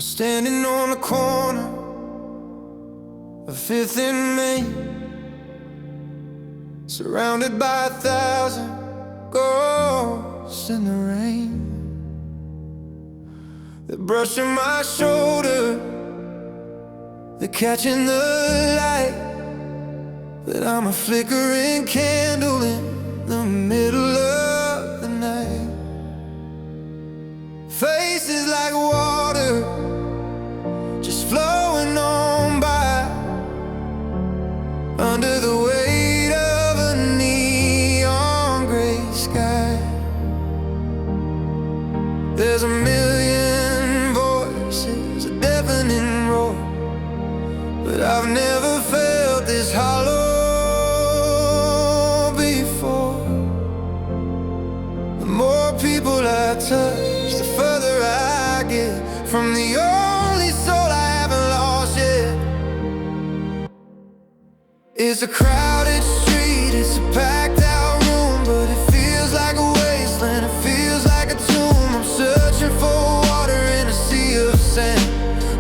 I'm standing on the corner of 5th and Main, surrounded by 1,000 ghosts in the rain. They're brushing my shoulder, they're catching the light, but I'm a flickering candle in the middle of the night. Faces like water, just flowing on by, under the weight of a neon gray sky. There's a million voices, a deafening roar, but I've never felt this hollow before. The more people I touch, the further I get from the only soul I haven't lost yet. It's a crowded street, it's a packed out room, but it feels like a wasteland, it feels like a tomb. I'm searching for water in a sea of sand,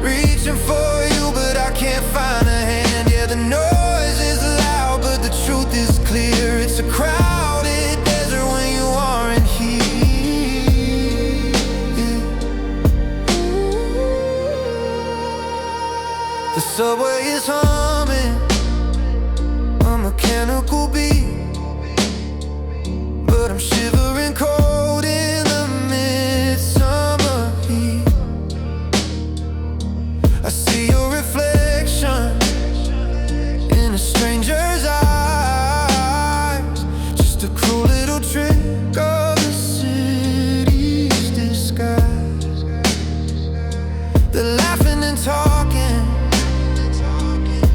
reaching for you, but I can't find a hand. Yeah, the noise is loud, but the truth is clear. It's a crowded desert when you aren't here. The subway is humming, a mechanical beat, but I'm shivering cold in the midsummer heat. I see your reflection in a stranger's eyes, just a cruel little trick of the city's disguise. They're laughing and talking,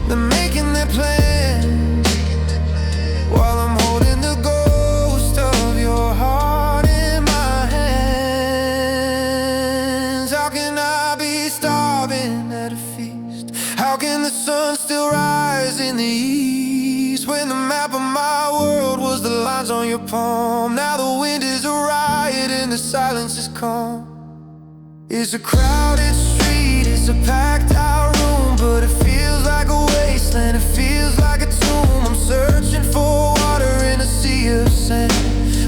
they're making their plans, while I'm holding the ghost of your heart in my hands. How can I be starving at a feast? How can the sun still rise in the east, when the map of my world was the lines on your palm? Now the wind is a riot and the silence is calm. It's a crowded street, it's a packed out room, but it feels like a wasteland, it feels like a tomb. I'm searching for water in a sea of sand,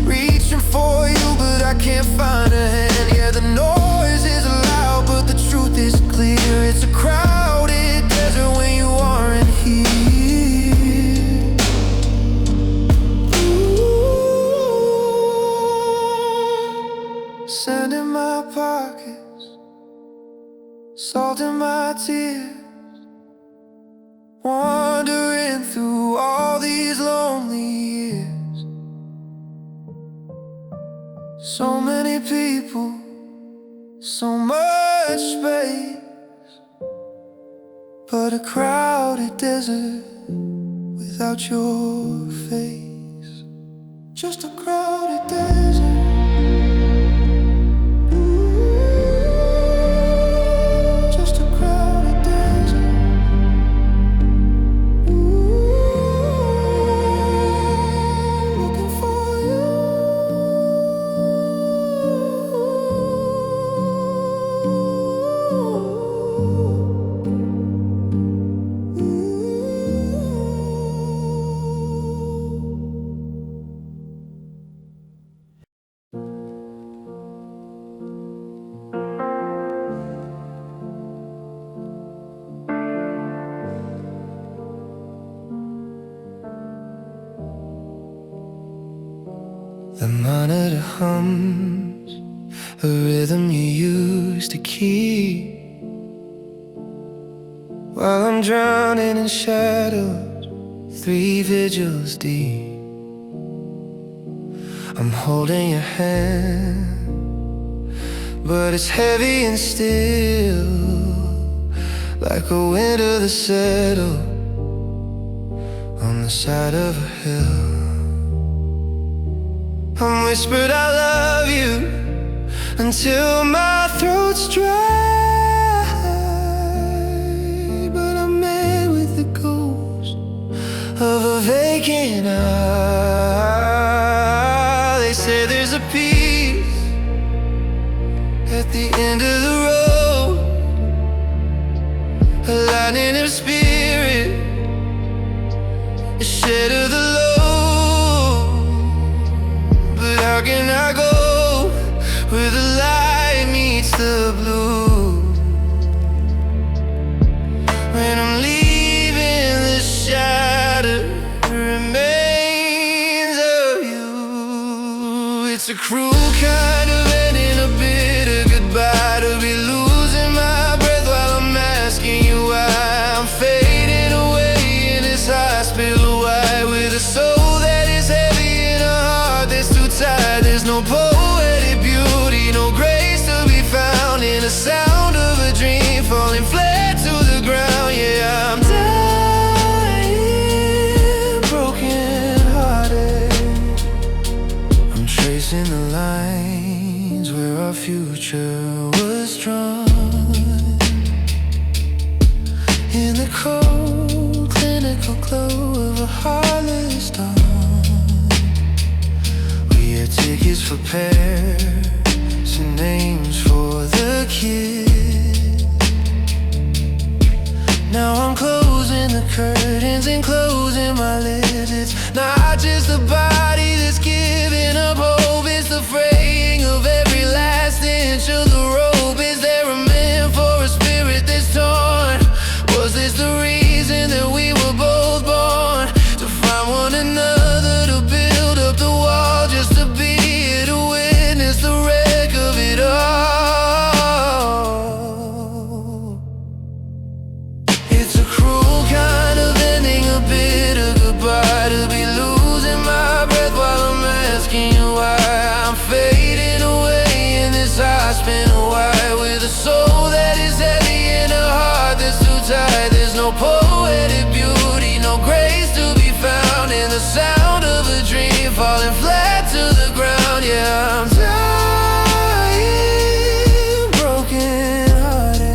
reaching for you, but I can't find a hand. Yeah, the noise is loud, but the truth is clear. It's a crowded desert when you aren't here. Ooh, sand in my pockets, salt in my tears, wandering through all these lonely years. So many people, so much space, but a crowded desert without your face. Just a crowded desert. The monitor hums a rhythm you used to keep, while I'm drowning in shadows 3 vigils deep. I'm holding your hand, but it's heavy and still, like a winter that settled on the side of a hill. I'm whispered I love you until my throat's dry, but I'm met with the ghost of a vacant eye. They say there's a peace at the end of the road, lightning of spirit, a shed of the low. But how can I go where the light meets the blue? When I'm leaving the shattered remains of you. It's a cruel kind of ending, a bitter goodbye, to be losing my breath while I'm asking you why. I'm fading away in this hospital white, with a soul that is heavy and a heart that's too tired. There's no poetic beauty, no grace to be found in the sound of a dream falling flat to the ground. Yeah, I'm dying, broken hearted. I'm tracing the lines where our future was drawn, in the cold, clinical glow of a heartless dawn. We had tickets for Paris and names for the kids. Now I'm closing the curtains and closing my lids. It's not just the body that's giving up hope, it's the fraying of every last inch of the rope. Is there a man for a spirit that's torn? Was this the reason that we were both born? To find one another, to build up the wall, just to be here to witness the wreck of it all. It's a cruel kind of ending, a bitter goodbye, to be losing my breath while I'm asking you why. I'm fading away in this hospital white, with a soul that is heavy and a heart that's too tight. There's no poetic beauty, no grace to be found in the sound of a dream falling flat to the ground. Yeah, I'm dying, broken hearted.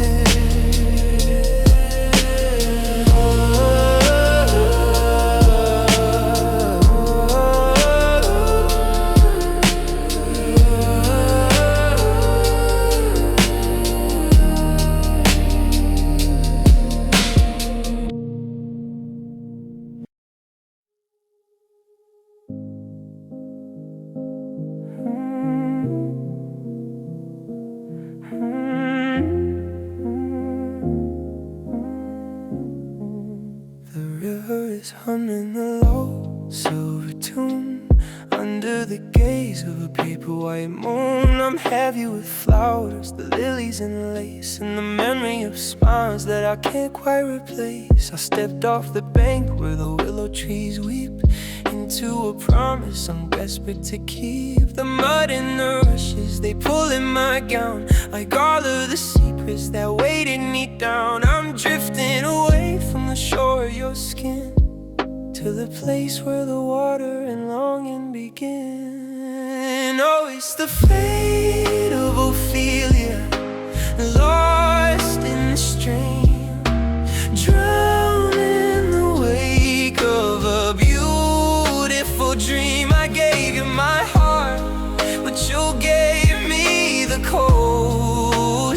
The river is humming a low silver tune under the gaze of a paper white moon. I'm heavy with flowers, the lilies and lace, and the memory of smiles that I can't quite replace. I stepped off the bank where the willow trees weep into a promise I'm desperate to keep. The mud and the rushes, they pull in my gown like all of the secrets that weighted me down. I'm drifting away from the shore of your skin to the place where the water and longing begin. Oh, it's the fate of Ophelia, lost in the stream, drowned in the wake of a beautiful dream. I gave you my heart, but you gave me the cold,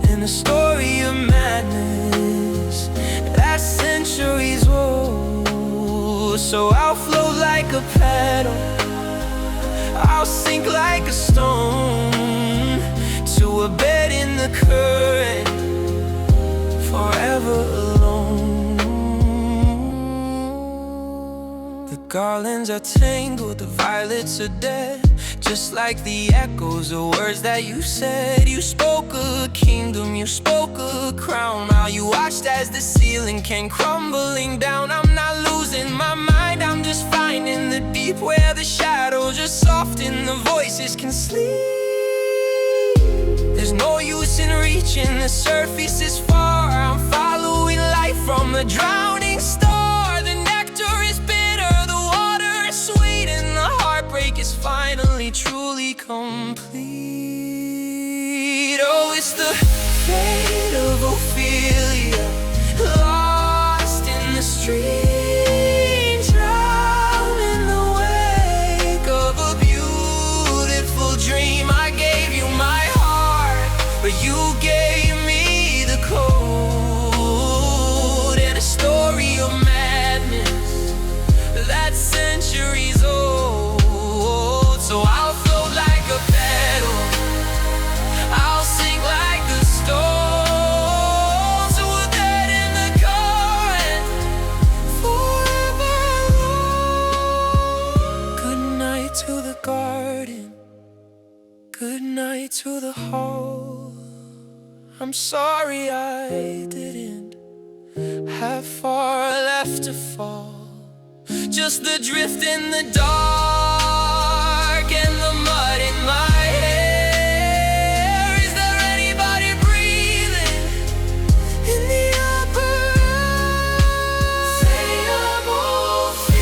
and a story of madness that's centuries old. So I'll float like a paddle, I'll sink like a stone to a bed in the current, forever alone. The garlands are tangled, the violets are dead, just like the echoes of words that you said. You spoke a kingdom, you spoke a crown, while you watched as the ceiling came crumbling down. I'm not losing my mind, I'm just finding the deep where the shadows are soft and the voices can sleep. There's no use in reaching the surface is far. I'm following light from the drowning star. The nectar is bitter, the water is sweet, and the heartbreak is finally truly complete. Oh, it's the fate of Ophelia, lost in the stream, drowned in the wake of a beautiful dream. I gave you my heart, but you gave me the cold. sorry I didn't have far left to fall. Just the drift in the dark and the mud in my hair. Is there anybody breathing in the upper air? Say I'm Ophelia.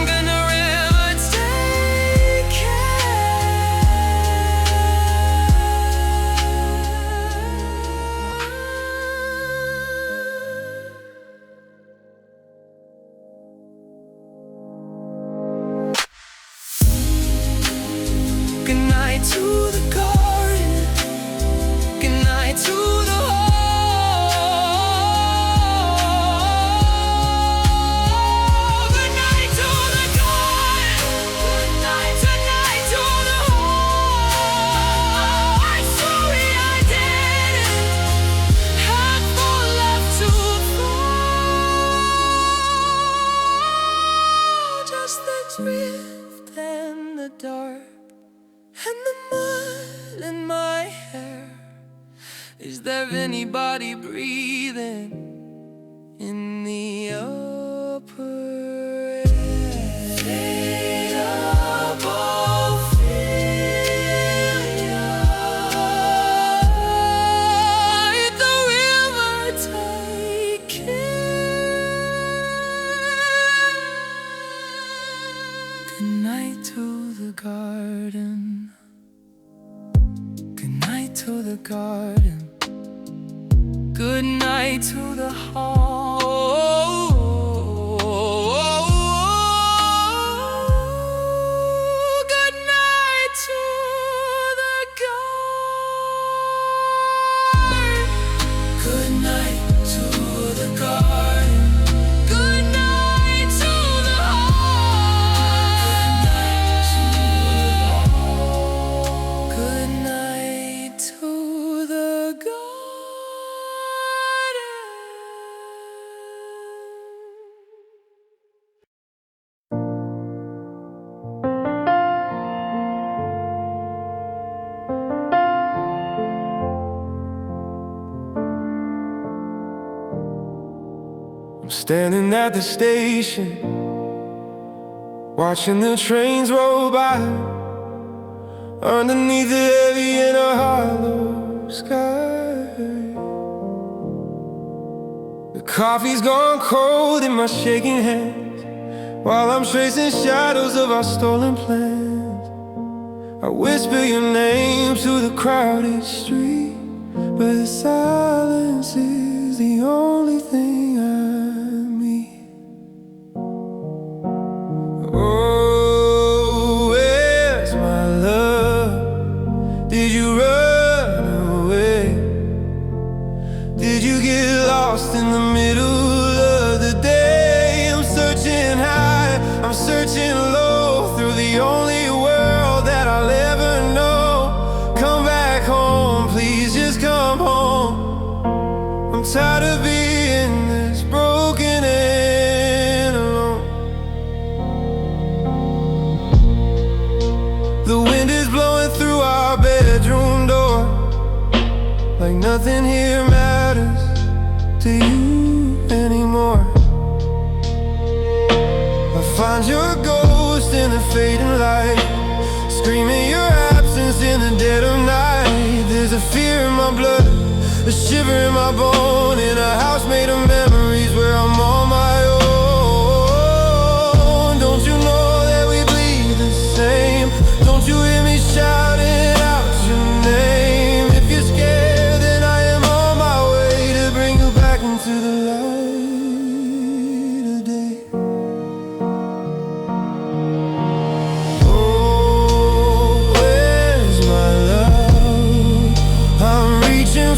Gonna never take Good night to the garden, good night to the hall. Good night to the garden, good night to the hall. I'm sorry I didn't have more left to fall. Just the drift and the dark and the mud in my hair. Is there anybody breathing in the upper air? Fade up, Ophelia. Let the river take care. Good night to the garden, good night to the garden, good night to the hall. Good night to the garden, good night to the garden, good night to the hall. Good night to the garden. I'm standing at the station, watching the trains roll by, underneath the heavy and a hollow sky. The coffee's gone cold in my shaking hands, while I'm tracing shadows of our stolen plans. I whisper your name to the crowded street, but the silence is the only thing I meet. Oh, where's my love? Did you run away? Did you get lost in the middle of the day? I'm searching high, I'm searching low, through the only world that I'll ever know. Come back home, please just come home. I'm tired of being this broken and alone. The wind is blowing through our bedroom door, like nothing here matters to you anymore. I find your ghost in the fading light, screaming your absence in the dead of night. There's a fear in my blood, a shiver in my bone, in a house made of memories where I'm on my own. Don't you know that we bleed the same? Don't you hear me shouting out your name? If you're scared, then I am on my way to bring you back into the light of day. Oh, where's my love? I'm reaching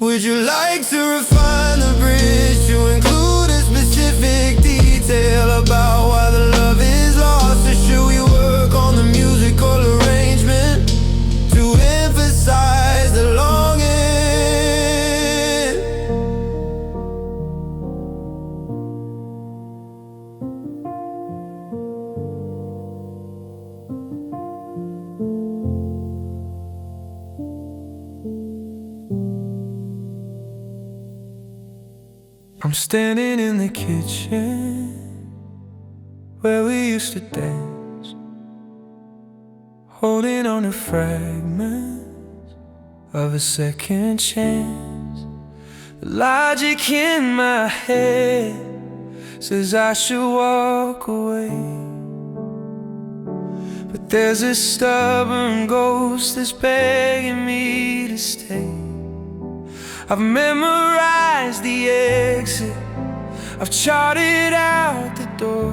Would you like to refine the bridge to include a specific detail about why the love is lost? Or should we work on the musical arrangement to emphasize the longing? I'm standing in the kitchen where we used to dance, holding on to fragments of a second chance. The logic in my head says I should walk away, but there's a stubborn ghost that's begging me to stay. I've memorized the exit, I've charted out the door,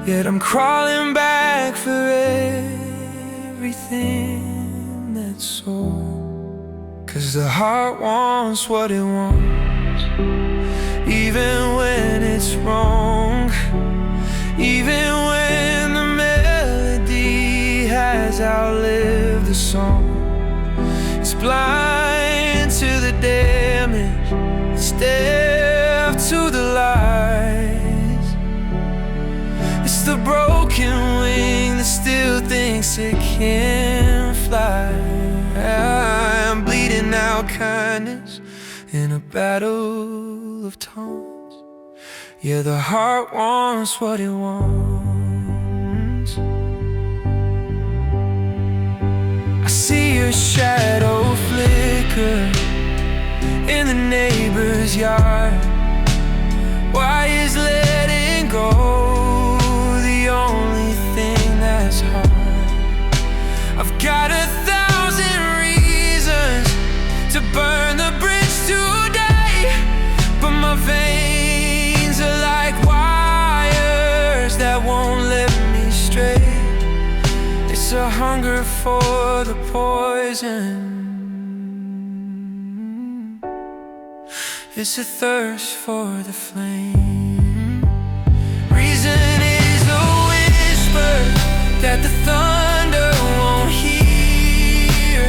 yet I'm crawling back for everything that's sore. 'Cause the heart wants what it wants, even when it's wrong, even when the melody has outlived the song. It's blind to the damage, it's deaf to the lies. It's the broken wing that still thinks it can fly. I'm bleeding out kindness in a battle of tones. Yeah, the heart wants what it wants. I see your shadow flicker in the neighbor's yard. Why is letting go the only thing that's hard? I've got 1,000 reasons to burn the bridge today, but my veins are like wires that won't let me stray. It's a hunger for the poison, it's a thirst for the flame. Reason is a whisper that the thunder won't hear.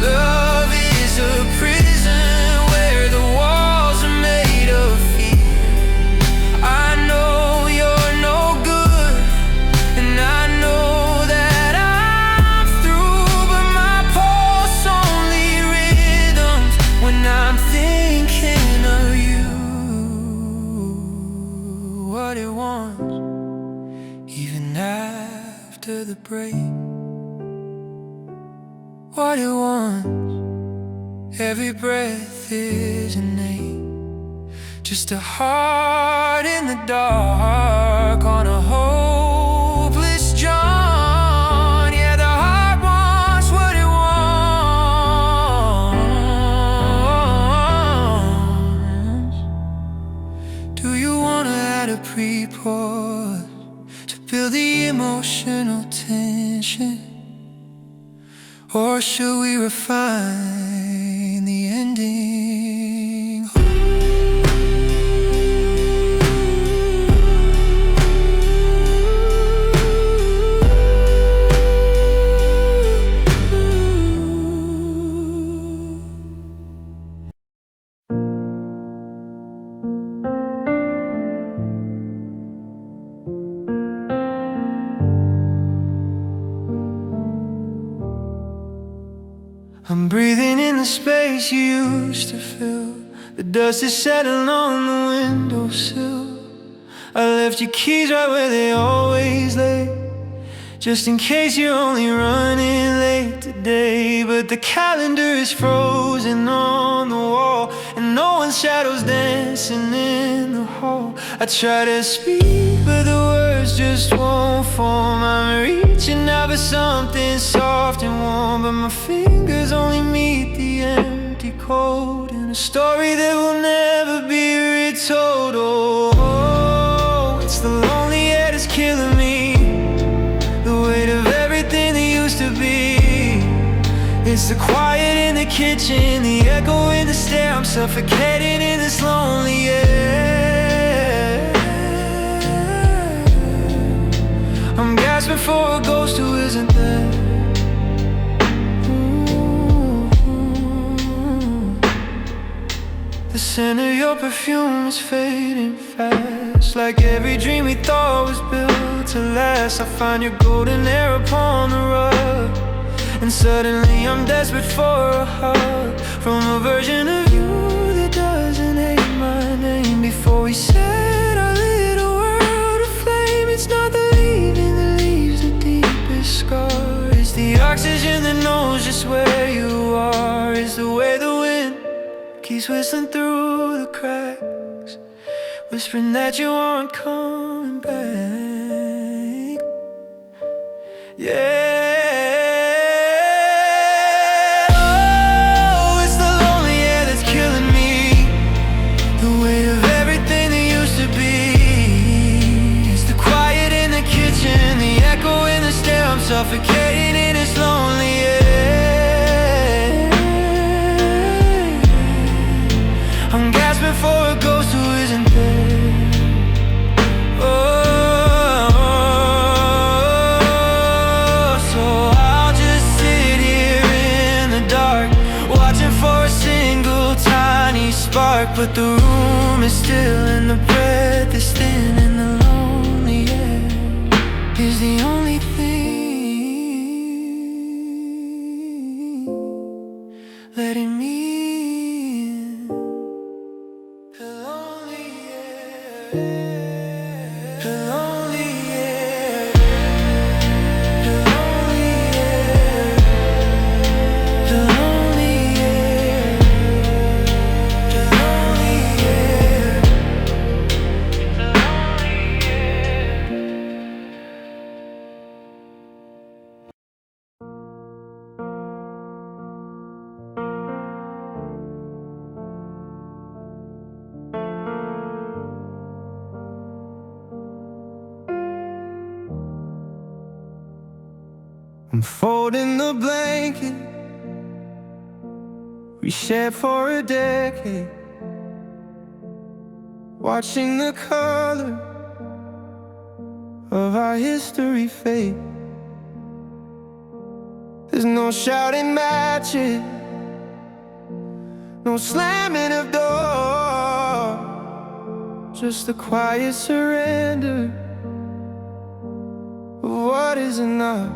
Love is a prison where the walls are made of fear. I know you're no good, and I know that I'm through, but my pulse only rhythms when I'm thinking of you. What it wants, even after the break. What it wants, every breath is innate. Just a heart in the dark on a hopeless John. Yeah, the heart wants what it wants. Do you wanna add a pre-pause to build the emotional tension? Or should we refine the ending? I'm breathing in the space you used to fill. The dust is settling on the windowsill. I left your keys right where they always lay, just in case you're only running late today. But the calendar is frozen on the wall, and no one's shadow's dancing in the hall. I try to speak, but the words just won't form. I'm reaching out for something soft and warm, but my fingers only meet the empty cold in a story that will never be retold. Oh, it's the lonely air that's killing me, the weight of everything It's the quiet in the kitchen, the echo in the stair. I'm suffocating in this lonely air. I'm gasping for a ghost who isn't there. The scent of your perfume is fading fast, like every dream we thought was built to last. I find your golden hair upon the rug, and suddenly I'm desperate for a hug from a version of you that doesn't hate my name. Before we set our little world aflame, it's not the leaving that leaves the deepest scar. It's the oxygen that knows just where you are. It's the way the wind keeps whistling through the cracks, whispering that you aren't coming back. Yeah. Suffocating in this lonely air. I'm gasping for a ghost who isn't there. Oh, so I'll just sit here in the dark, watching for a single tiny spark. But the room is still and the breath is thin, and the lonely air is the only thing letting me in. The lonely air, the lonely air, the lonely air, the lonely air, the lonely air, the lonely air. I'm folding the blanket we shared for a decade, watching the color of our history fade. There's no shouting matches, no slamming of doors, just the quiet surrender of what is enough.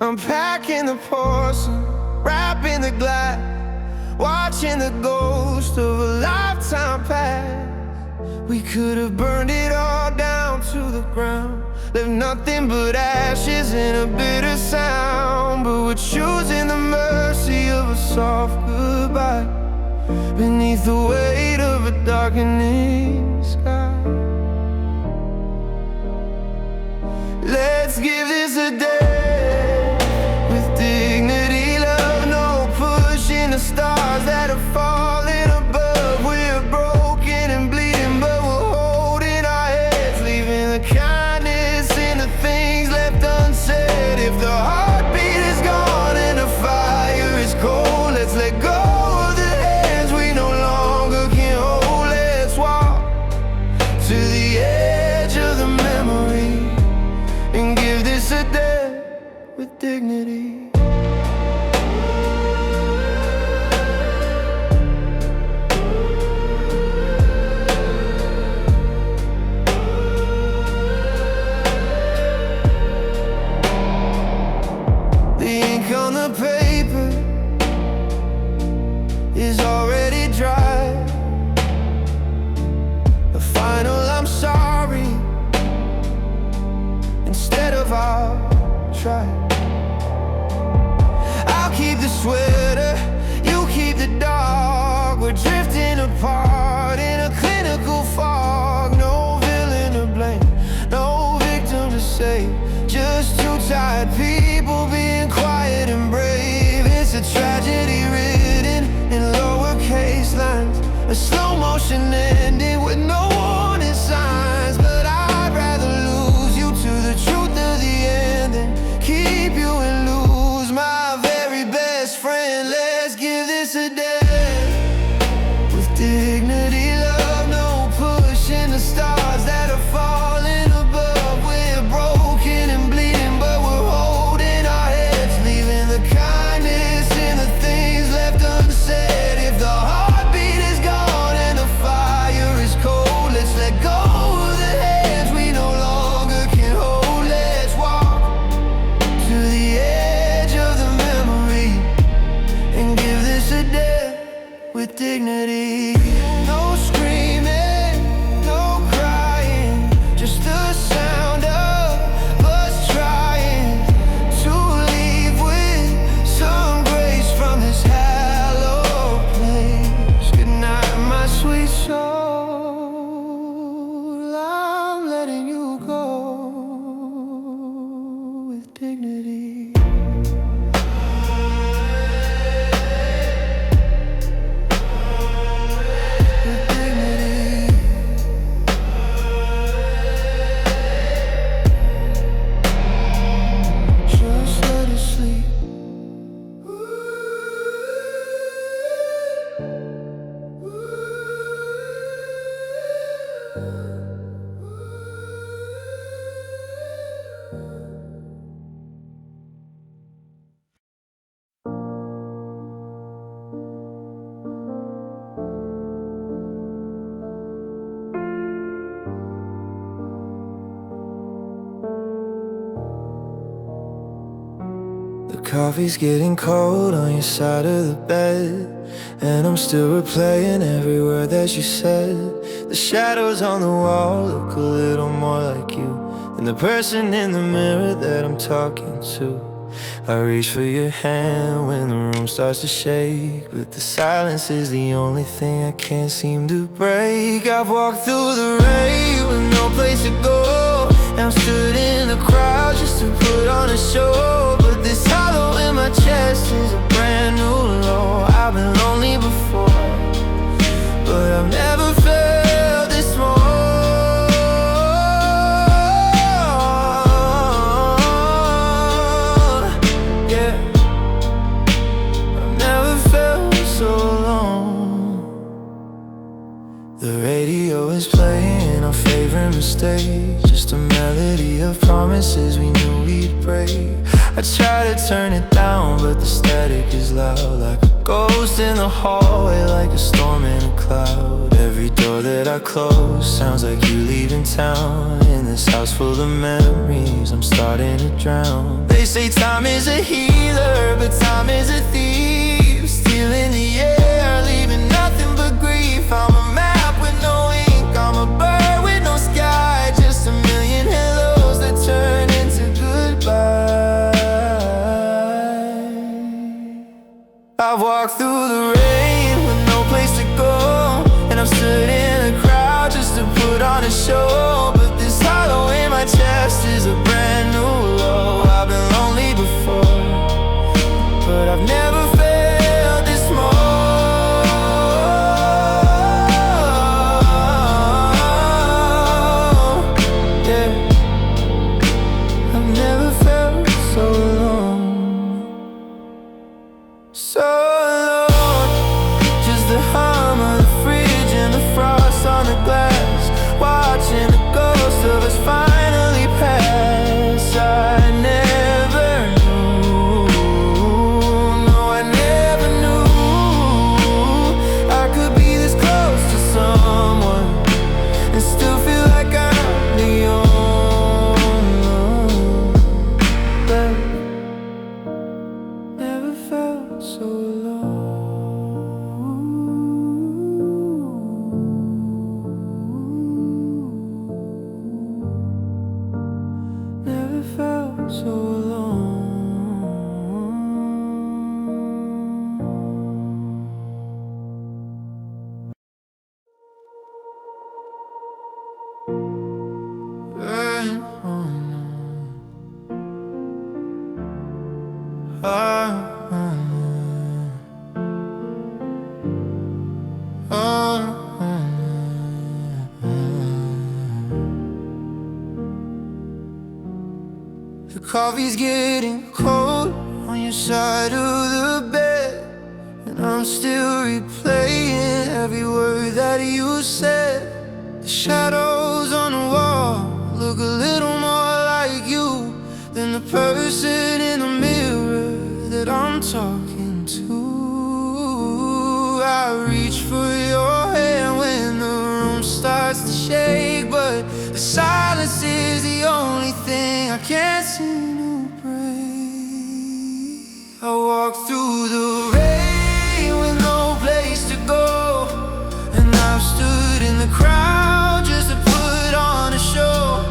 Unpacking the porcelain, wrapping the glass, watching the ghost of a lifetime pass. We could have burned it all down to the ground, left nothing but ashes and a bitter sound. But we're choosing the mercy of a soft goodbye beneath the weight of a darkening sky. Let's give this a day with dignity, love, no pushing the stars that are falling above. We're broken and bleeding, but we're holding our heads, leaving the kindness in the things left unsaid. If the heartbeat is gone and the fire is cold, let's let go of the hands we no longer can hold. Let's walk to the edge of the memory and give this a day with dignity. The ink on the paper is already dry. The final I'm sorry instead of I'll try. I'll keep the sweater, you keep the dog. We're drifting apart in a clinical fog. No villain to blame, no victim to save, just two tired people being quiet and brave. It's a tragedy written in lowercase lines, a slow motion ending with no warning signs. But I'd rather lose you to the truth of the end than keep you in lose. dignity. The coffee's getting cold on your side of the bed, and I'm still replaying every word that you said. The shadows on the wall look a little more like you than the person in the mirror that I'm talking to. I reach for your hand when the room starts to shake, but the silence is the only thing I can't seem to break. I've walked through the rain with no place to go, and I'm stood in the crowd just to put on a show. But this hollow in my chest is a brand new low. I've been lonely before, but I've never felt this more. Yeah, I've never felt so alone. The radio is playing our favorite mistake, just a melody of promises we knew we'd break. I try to turn it down, but the static is loud, like a ghost in the hallway, like a storm in a cloud. Every door that I close sounds like you leaving town. In this house full of memories, I'm starting to drown. They say time is a healer, but time is a thief, stealing the air, leaving nothing but grief. I'm a map with no ink, I'm a bird with no sky, just a million hellos that turn into goodbye. I've walked through the rain with no place to go, and I've stood in a crowd just to put on a show. But this hollow in my chest is a brand new low. I've been lonely before, but I've never felt this more. Yeah, I've never felt so alone. So alone, just the hum of the fridge and the frost on the glass, watching the ghost of us finally pass. I never knew, no, I never knew I could be this close to someone and still feel like I'm the only one. But never felt so alone. Never felt so alone. The coffee's getting cold on your side of the bed, and I'm still replaying every word that you said. The shadows on the wall look a little more like you than the person in the mirror that I'm talking to. I reach for your hand when the room starts to shake, but the silence is the only thing I can't seem to break. I walk through the rain with no place to go, and I've stood in the crowd just to put on a show.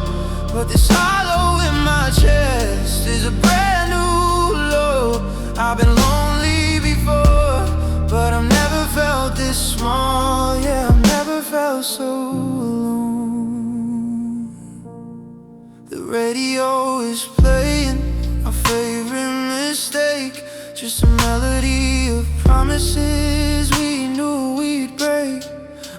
But this hollow in my chest is a brand new low. I've been lonely before, but I've never felt this small. Yeah, I've never felt so alone. The radio is playing just a melody of promises we knew we'd break.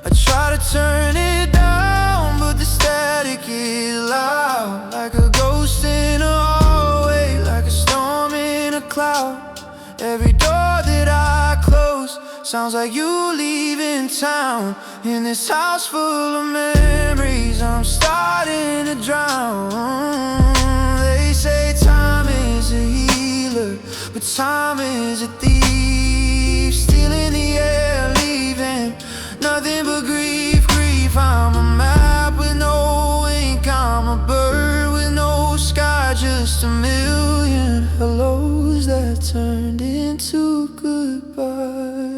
I try to turn it down, but the static is loud, like a ghost in a hallway, like a storm in a cloud. Every door that I close sounds like you leaving town. In this house full of memories, I'm starting to drown. They say time is a healer, but time is a thief, stealing the air, leaving nothing but grief, grief. I'm a map with no ink, I'm a bird with no sky, just a million hellos that turned into goodbye.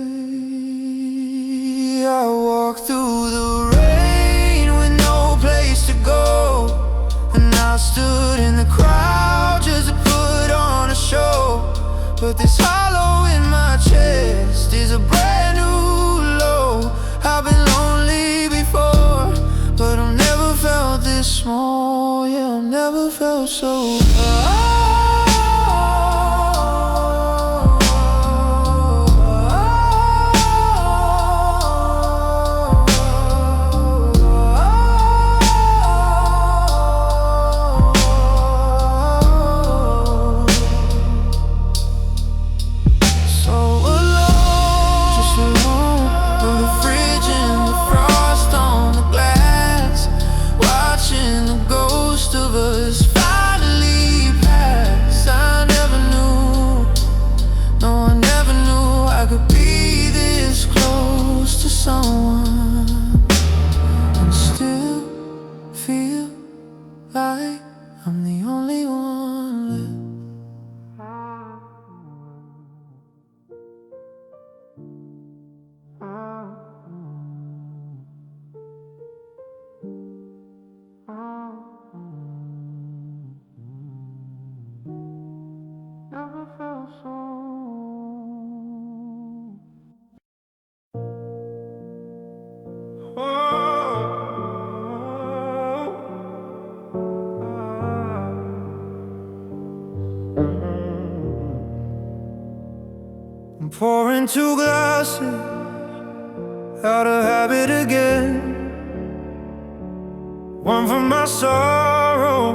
I walk through the rain with no place to go, and I stood in the crowd just to put on a show. But this hollow in my chest is a brand new low. I've been lonely before, but I've never felt this small. Yeah, I've never felt so like I'm the only one left. Never felt so. I'm pouring two glasses out of habit again, one for my sorrow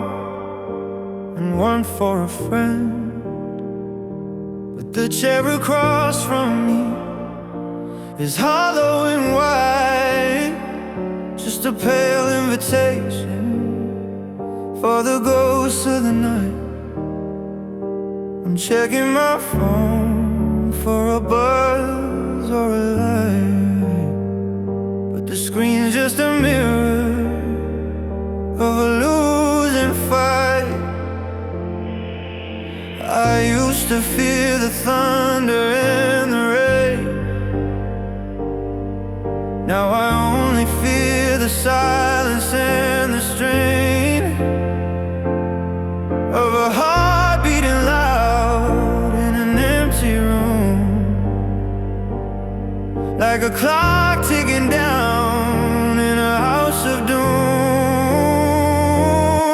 and one for a friend. But the chair across from me is hollow and white, just a pale invitation for the ghosts of the night. I'm checking my phone for a buzz or a light, but the screen's just a mirror of a losing fight. I used to fear the thunder and the rain, now I only fear the silence and the strain of a heart beating loud in an empty room, like a clock ticking down in a house of doom.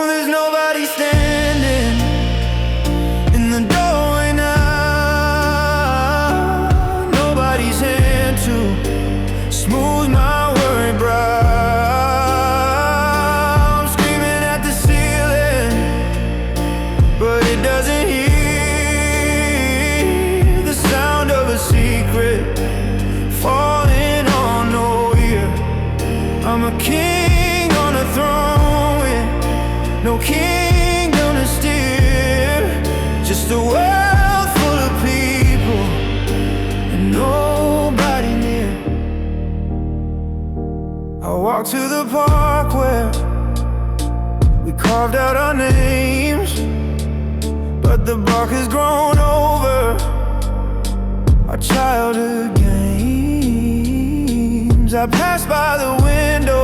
There's nobody standing in the doorway now, nobody's hand to smooth my worried brow. I'm screaming at the ceiling, but it doesn't hear the sound of a secret falling on no ear. I'm a king on a throne with no kingdom to steer, just a world full of people and nobody near. I walk to the park where we carved out our names, but the bark has grown over our childhood games. I passed by the window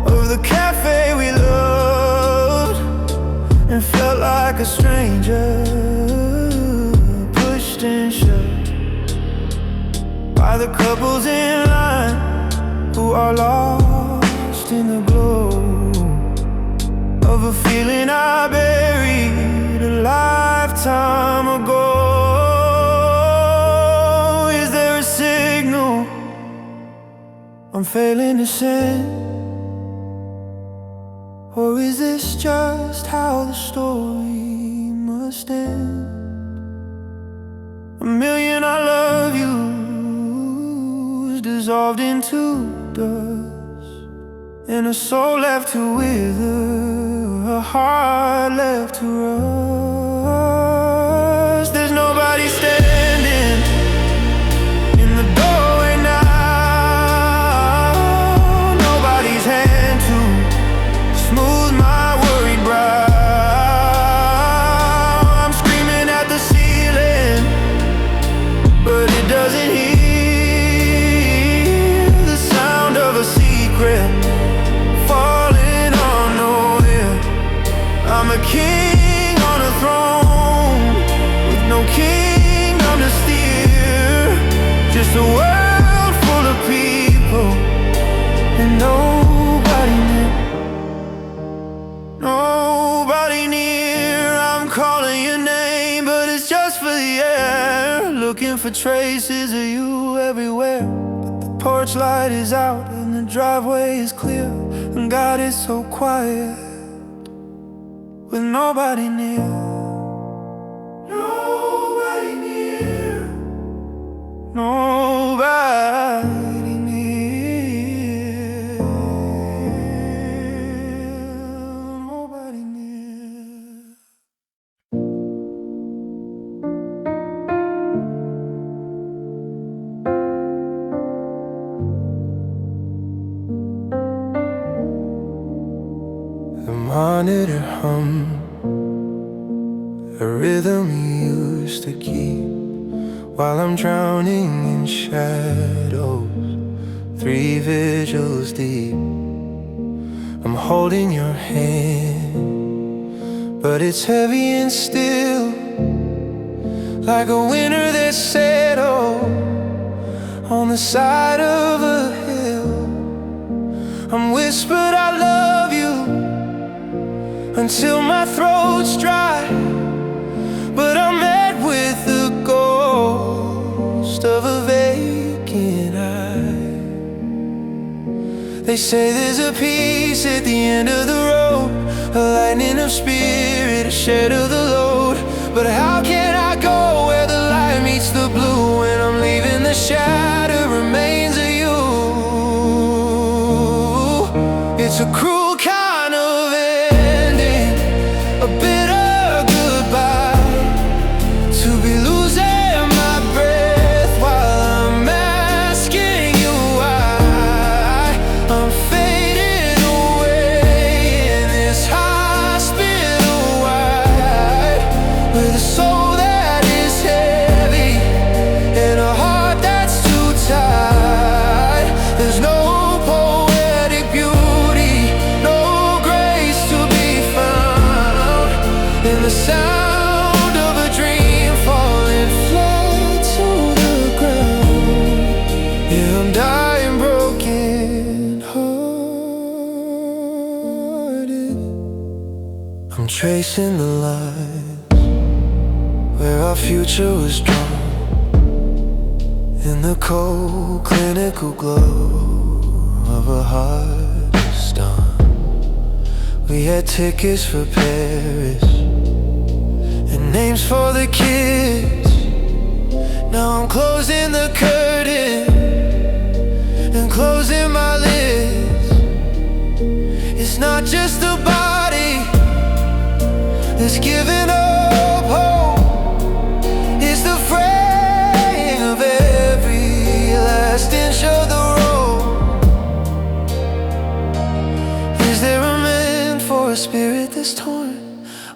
of the cafe we loved and felt like a stranger, pushed and shoved by the couples in line who are lost in the glow of a feeling I buried a lifetime ago. I'm failing to send? Or is this just how the story must end? A million I love yous dissolved into dust, and a soul left to wither, a heart left to rust. There's nobody standing in the doorway now, nobody's hand to smooth my worried brow. I'm screaming at the ceiling, but it doesn't hear the sound of a secret falling on nowhere. I'm a king on a throne with no kingdom to steer, just a world full of people and nobody near. Nobody near. I'm calling your name, but it's just for the air, looking for traces of you everywhere. But the porch light is out and the driveway is clear, and God is so quiet with nobody near. Nobody near. Nobody near. Nobody near. The monitor hum a rhythm you used to keep while I'm drowning in shadows, 3 vigils deep. I'm holding your hand, but it's heavy and still, like a winter that settled on the side of a hill. I'm whispered I love you until my throat's dry, but I'm met with the ghost of a vacant eye. They say there's a peace at the end of the road, a lightning of spirit, a shed of the load. But how can I go where the light meets the blue when I'm leaving the shattered remains of you? It's a cruel kind of ending, a bitter goodbye, to be losing my breath while I'm asking you why. I'm fading away in this hospital wide, with a soul that is heavy and a heart that's too tired. There's no poetic beauty, no grace to be found in the sound of a dream falling flat to the ground. Yeah, I'm dying broken hearted. I'm tracing the lines where our future was drawn, in the cold clinical glow of a heart stone. We had tickets for Paris and names for the kids. Now I'm closing the curtain and closing my lids. It's not just the body that's giving up hope, it's the fraying of every last inch of the road. Is there a man for a spirit that's torn?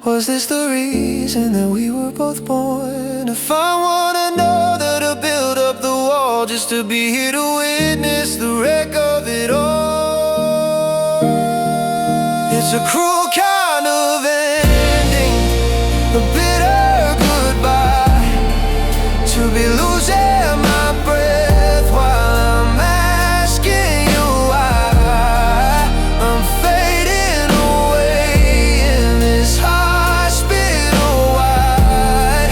Was this the reason that we were both born? To find one another, to build up the wall, just to be here to witness the wreck of it all. It's a cruel kind of ending, a bitter goodbye, to be losing my breath while I'm asking you why. I'm fading away in this hospital wide,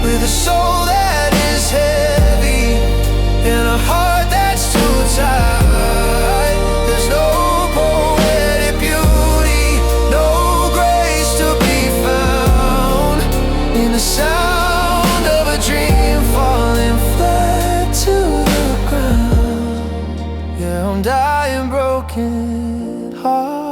with a soul that is heavy and a heart that's too tired. sound of a dream falling flat to the ground. Yeah, I'm dying broken hearted.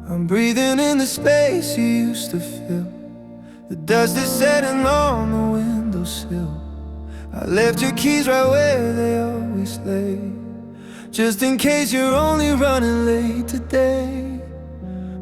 I'm breathing in the space you used to fill. The dust is setting on the windowsill. I left your keys right where they always lay, just in case you're only running late today.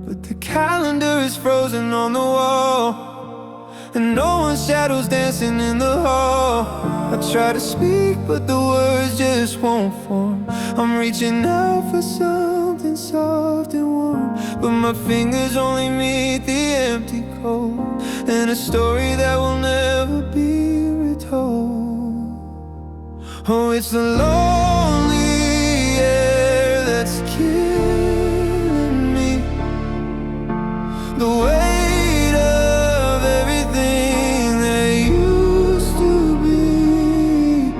But the calendar is frozen on the wall, and no one's shadow's dancing in the hall. I try to speak, but the words just won't form. I'm reaching out for something soft and warm, but my fingers only meet the empty cold, and a story that will never be retold. Oh, it's the lonely air that's killing me. The weight of everything that used to be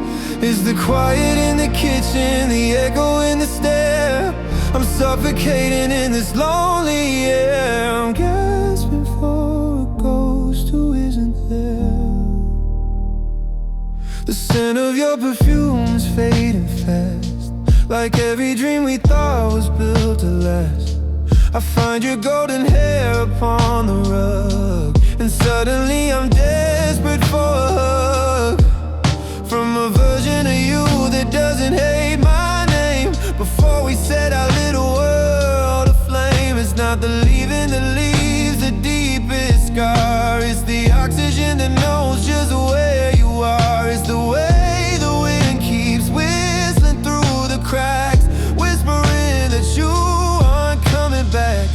is the quiet in the kitchen, the echo in the stair. I'm suffocating in this lonely air. I'm gasping for a ghost who isn't there. The scent of your perfume is fading fast, like every dream we thought was built to last. I find your golden hair upon the rug, and suddenly I'm desperate for a hug, from a version of you that doesn't hate my name. Before we set our little world aflame, it's not the leaving that leaves the deepest scar. It's the oxygen that knows just where you are. It's the way the wind keeps whistling through the cracks, whispering that you aren't coming back.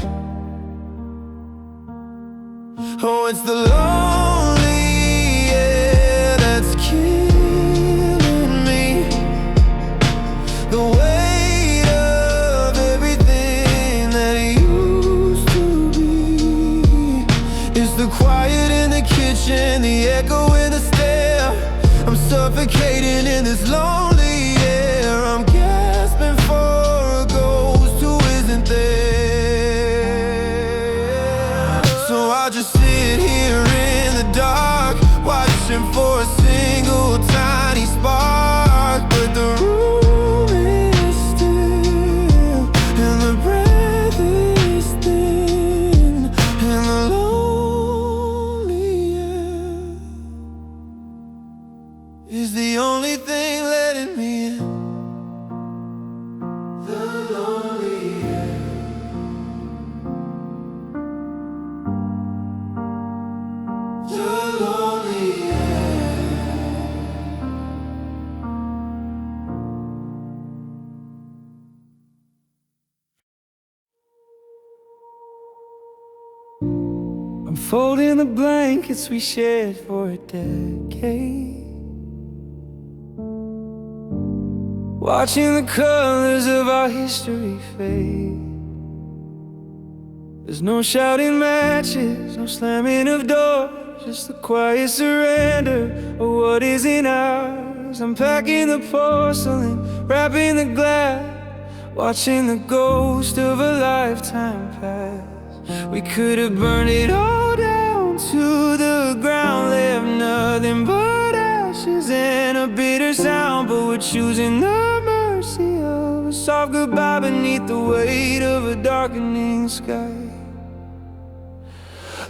Oh, it's the lonely air that's killing me. The weight of everything that used to be is the quiet in the kitchen, the echo in the stair. I'm suffocating in this lonely air. I'm gasping for a ghost who isn't there. So I just sit here in the dark, watching for a single tiny spark. But the room is still, and the breath is thin, and the lonely air is the only thing letting me in. The lonely air. The lonely air. I'm folding the blankets we shared for a decade, watching the colors of our history fade. There's no shouting matches, no slamming of doors, just the quiet surrender of what isn't ours. I'm packing the porcelain, wrapping the glass, watching the ghost of a lifetime pass. We could have burned it all down to the ground, left nothing but ashes and a bitter sound. But we're choosing the mercy of a soft goodbye beneath the weight of a darkening sky.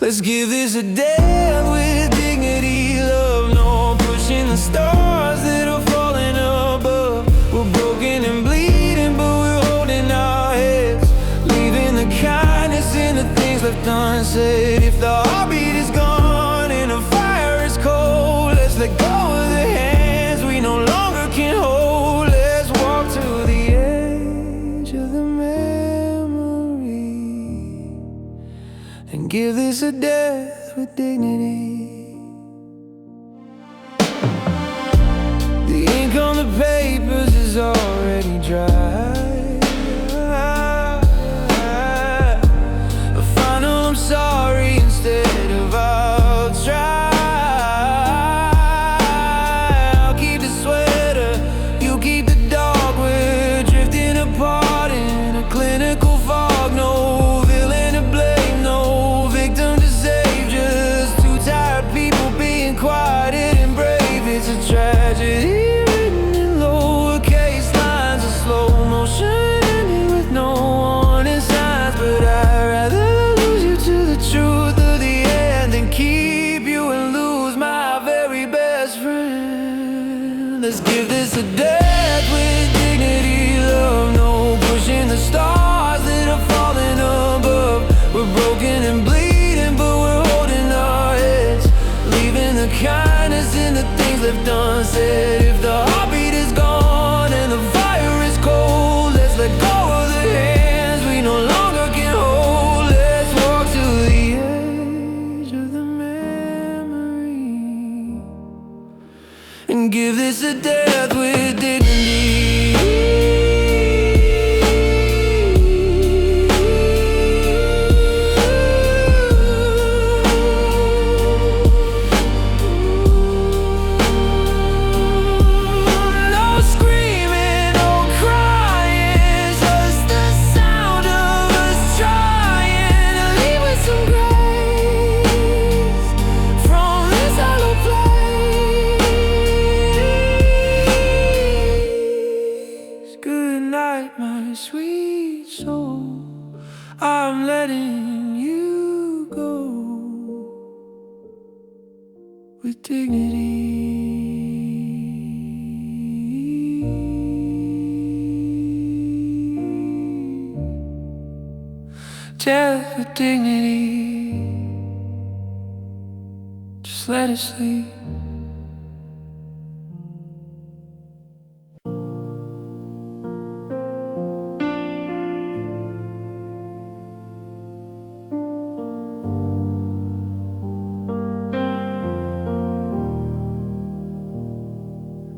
Let's give this a death with dignity, love. No pushing the stars that are falling above. We're broken and bleeding, but we're holding our heads, leaving the kindness in the things left unsaid. If the heartbeat is gone and the fire is cold, let's let go of the hands we no longer can hold. Let's walk to the edge of the memory and give this a death with dignity. The ink on the papers is already dry. said, if the heartbeat is gone and the fire is cold, let's let go of the hands we no longer can hold. Let's walk to the edge of the memory and give this a death with dignity. My sweet soul, I'm letting you go with dignity. Death with dignity. Just let it sleep.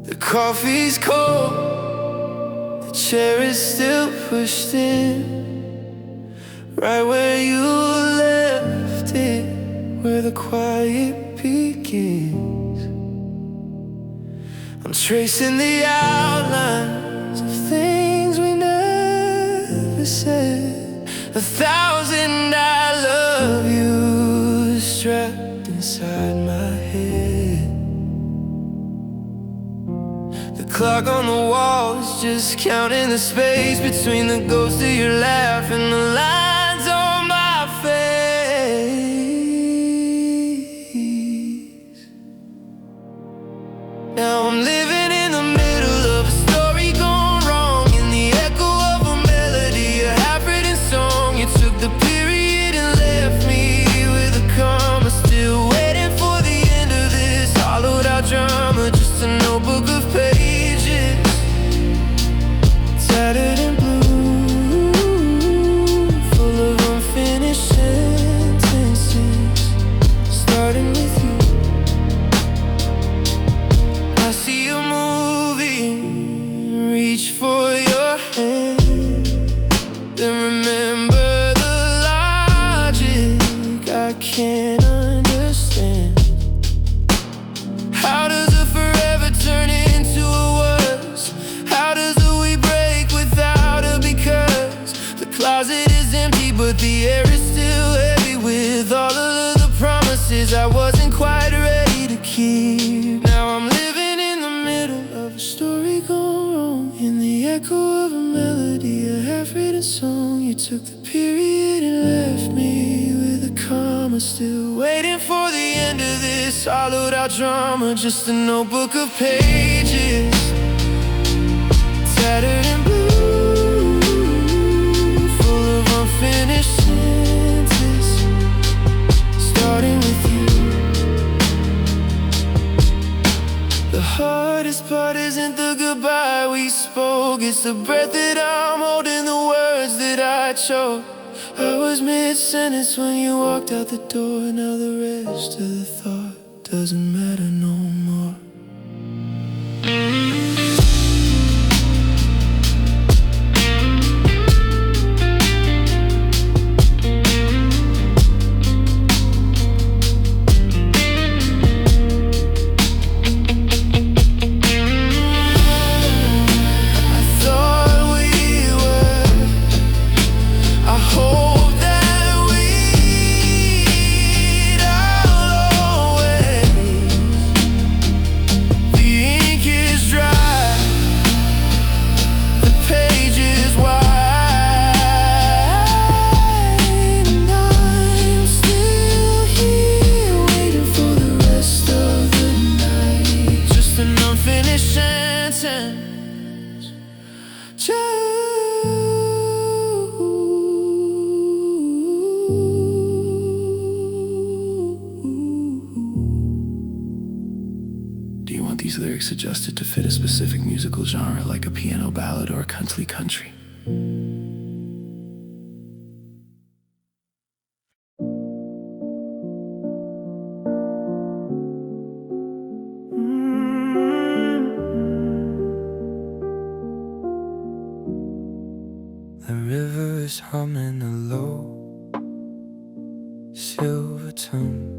The coffee's cold, the chair is still pushed in, right where you left it, where the quiet begins. I'm tracing the outlines of things we never said. 1,000 I love you strapped inside my head. The clock on the wall is just counting the space between the ghost of your laugh and the lines on my face. Now I'm living in the middle of a story gone wrong, in the echo of a melody, a half-written song. You took the period and left me with a comma, still waiting for the end of this hollowed out drama, just a notebook of pages, tattered and blue, full of unfinished sentences, starting with you. I see you moving, reach for your hand, then remember the logic I can't understand. How does a forever turn into a was? How does a we break without a because? The closet is empty, but the air is still heavy with all of the promises I wasn't quite ready to keep. Now I'm living in the middle of a story gone wrong, in the echo of a melody, a half-written song. You took the period and left me with a comma, still waiting for the end of this hollowed out drama, just a notebook of pages, tattered and blue, full of unfinished sentences, starting with you. The hardest part isn't the goodbye we spoke, it's the breath that I'm holding, the words that I choke. I was mid-sentence when you walked out the door. Now the rest of the thought doesn't matter no more. Dry lyrics adjusted to fit a specific musical genre, like a piano ballad or a country. The river is humming a low silver tune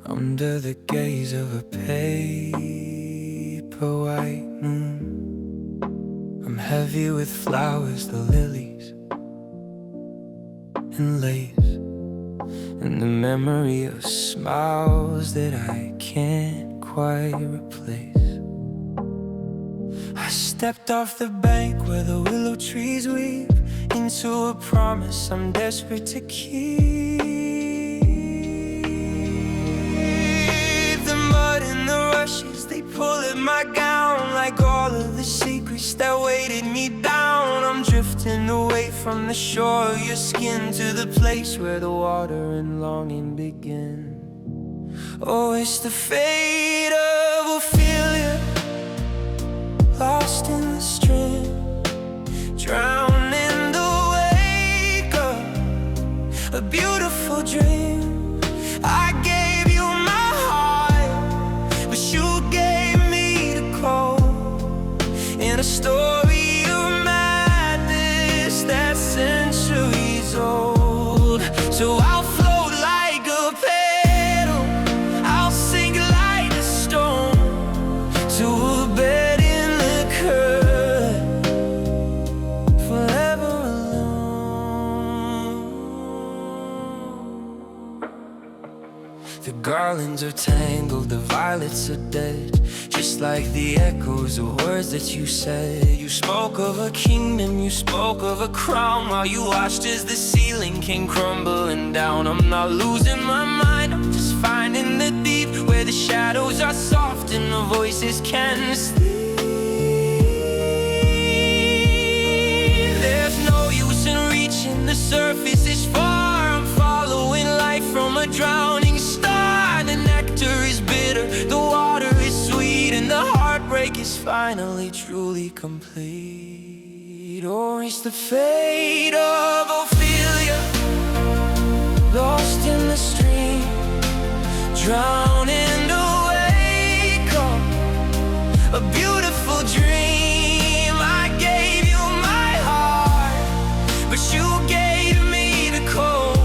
under the gaze of a paper white moon. I'm heavy with flowers, the lilies and lace, and the memory of smiles that I can't quite replace. I stepped off the bank where the willow trees weep into a promise I'm desperate to keep. The mud and the rushes, they pull at my gown like all of the secrets that weighted me down. I'm drifting away from the shore of your skin to the place where the water and longing begin. Oh, it's the fate of Ophelia, lost in the stream, drowned in the wake of a beautiful dream. I gave you my heart, but you gave me the cold, in a story of madness that's centuries old. So I'll float like a petal, I'll sink like a stone to a bed forever alone. The garlands are tangled, the violets are dead, just like the echoes of words that you said. You spoke of a kingdom, you spoke of a crown, while you watched as the ceiling came crumbling down. I'm not losing my mind, I'm just finding the deep, where the shadows are soft and the voices can sleep. The surface is far, I'm following life from a drowning star. The nectar is bitter, the water is sweet, and the heartbreak is finally truly complete. Oh, it's the fate of Ophelia, lost in the stream, drowned in the wake of a beautiful dream. I gave you my heart, but you gave me the cold,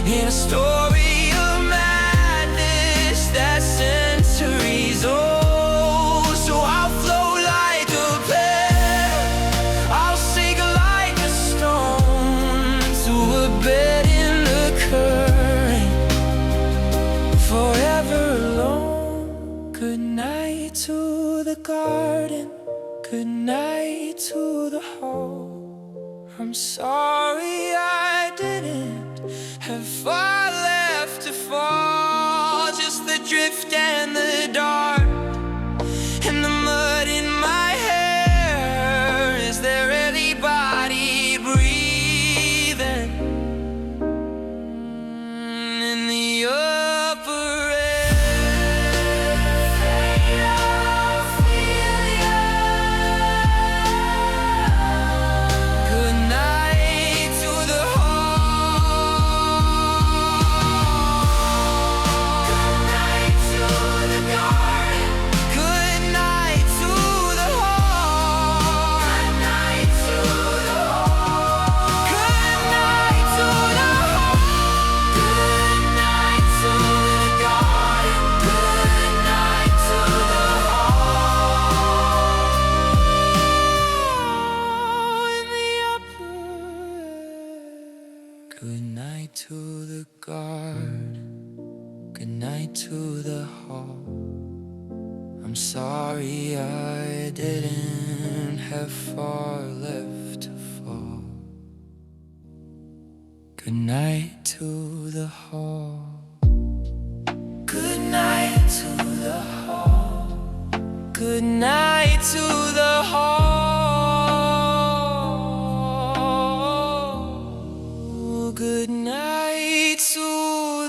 in a story of madness that's centuries old. So I'll float like a petal, I'll sink like a stone to a bed in the current, forever alone. Good night to the garden, good night to the hall. I'm sorry I didn't have far left to fall, just the drift and the dark and the mud in my hair. Is there anybody breathing in the upper good night to the garden, good night to the hall. I'm sorry I didn't have far left to fall. Good night to the hall. Good night to the hall. Good night to the hall. Good night to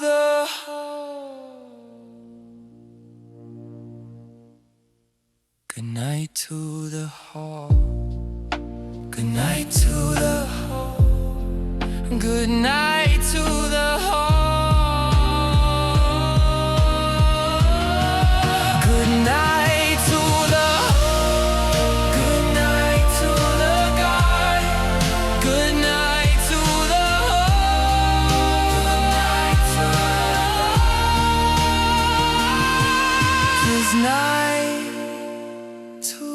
the hall. Good night to the heart. Good night to the heart. Good night to the God. Good night to the heart. Good night to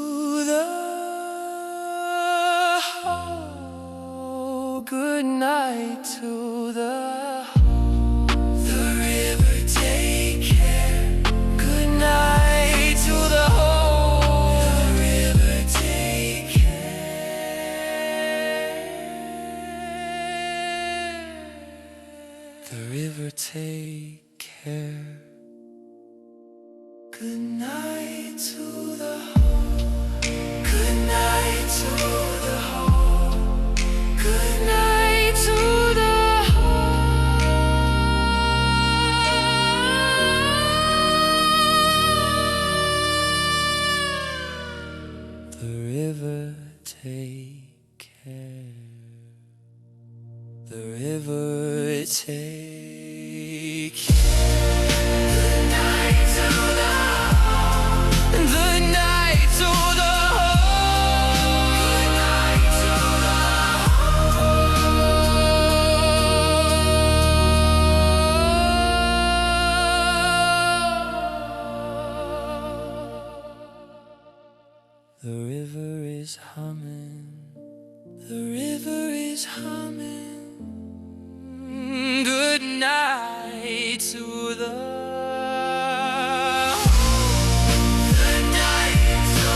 the heart. Good night to the heart. The river, take care. Good night to the heart. The river, take care. The river, take care. Good night to the heart. Good night to the heart. Good night to the heart. The river, take care. The river, take care. Good night to the heart. Good night to the heart. Good night to the heart. The river is humming. The river is humming. Good night to the good night to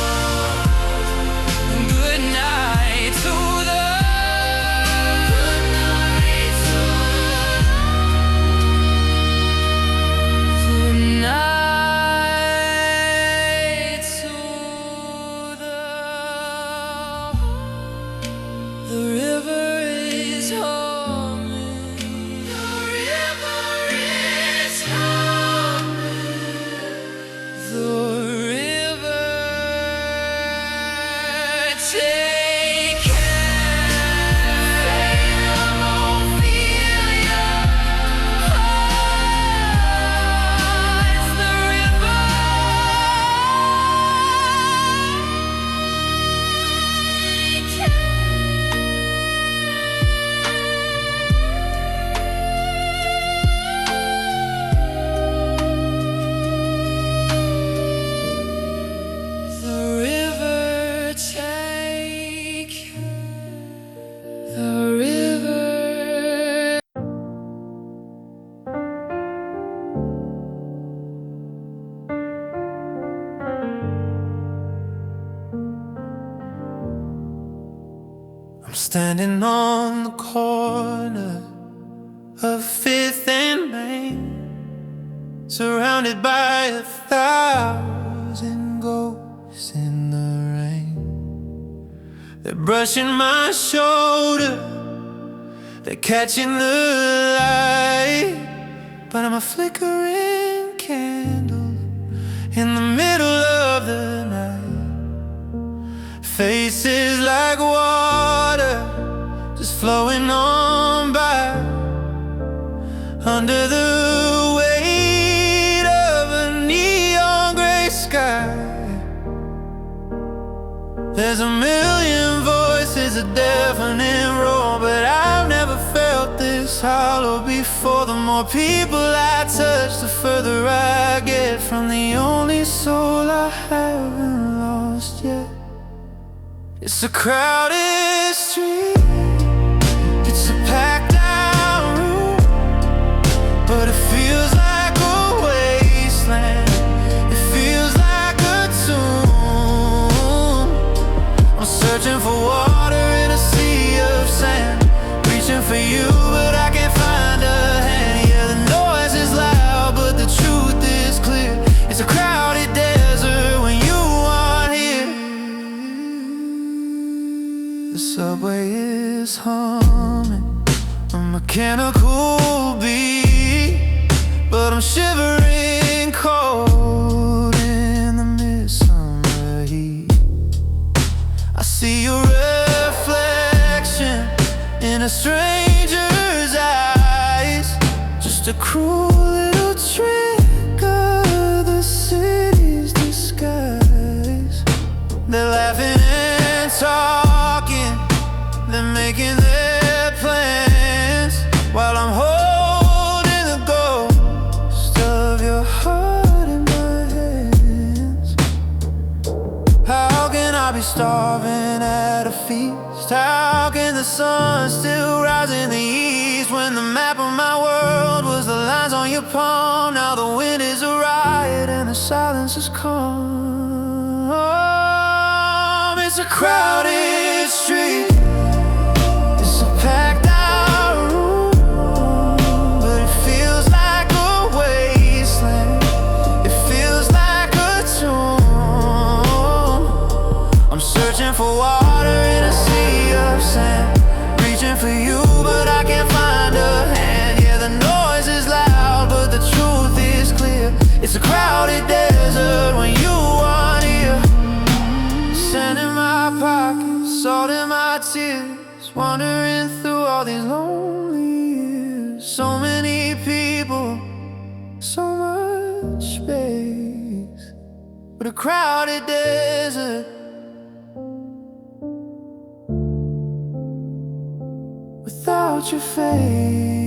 good night to the good night to good night to the river is humming. The river is humming. The river, take care. Feel, oh, feel ya. It's the river. The river, take care. The river. I'm standing on the corner of 5th and Main, surrounded by 1,000 ghosts in the rain. They're brushing my shoulder, they're catching the light, but I'm a flickering candle in the middle of the night. Faces like water, just flowing on by, under the weight of a neon gray sky. There's a million voices, a deafening roar, but I've never felt this hollow before. The more people I touch, the further I get from the only soul I haven't lost yet. It's a crowded street, it's a packed out room, but it feels like a wasteland. It feels like a tomb. I'm searching for water in a sea of sand, reaching for you, but I can't find a hand. Yeah, the noise is loud, but the truth is clear. It's a crowded desert when you aren't here. The subway is humming a mechanical beat, but I'm shivering cold in the midsummer heat. I see your reflection in a stranger just a cruel little trick of the city's disguise. They're laughing and talking, they're making their plans, while I'm holding the ghost of your heart in my hands. How can I be starving at a feast? How can the sun still rise in the east, when the map of my world was the lines on your palm? Now the wind is a riot and the silence is calm. It's a crowded street, it's a packed out room, but it feels like a wasteland, it feels like a tomb. I'm searching for water in a sea of sand, reaching for you, but I can't find a hand. Yeah, the noise is loud, but the truth is clear. It's a crowded desert when you aren't here. Sand in my pockets, salt in my tears, wandering through all these lonely years. So many people, so much space, but a crowded desert without your face.